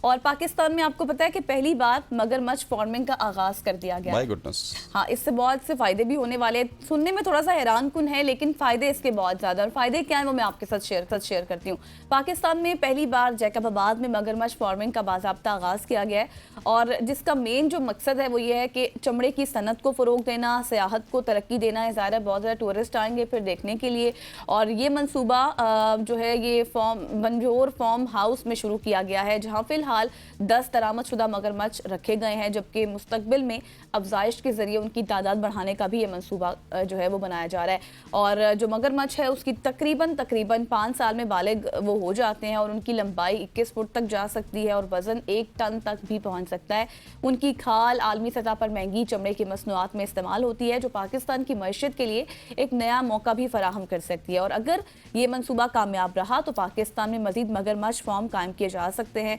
और पाकिस्तान में आपको पता है कि पहली बार मगरमच्छ फार्मिंग का आगाज कर दिया गया। My goodness. हाँ, इससे बहुत से फायदे भी होने वाले हैं। सुनने में थोड़ा सा हैरान कुन है, लेकिन फायदे इसके बहुत ज्यादा। और फायदे क्या है वो मैं आपके साथ शेयर करती हूँ। पाकिस्तान में पहली बार जैकबाबाद में मगरमच्छ फार्मिंग का बाज़ाब्ता आगाज किया गया है, और जिसका मेन जो मकसद है वो ये है कि चमड़े की सनत को फ़रोग देना, सियाहत को तरक्की देना है। ज़ाहिर है बहुत ज़्यादा टूरिस्ट आएंगे फिर देखने के लिए। और ये मनसूबा जो है ये बनजोर फार्म हाउस में शुरू किया गया है, जहाँ फिलहाल 10 दरामदशुदा मगरमच्छ रखे गए हैं, जबकि मुस्तकबिल में अफजाइश के जरिए उनकी तादाद बढ़ाने का भी ये मनसूबा जो है वो बनाया जा रहा है। और जो मगरमच्छ है उसकी तकरीबन 5 साल में बालिग वो हो जाते हैं, और उनकी लंबाई 21 फुट तक जा सकती है, और वज़न 1 टन तक भी पहुँच सकता है। उनकी खाल आलमी सतह पर महंगी चमड़े की मसनूआत में इस्तेमाल होती है, जो पाकिस्तान की मईशत के लिए एक नया मौका भी फराहम कर सकती है। और अगर ये मनसूबा कामयाब रहा तो पाकिस्तान में मज़ीद मगरमच्छ फार्म कायम किए जा सकते हैं,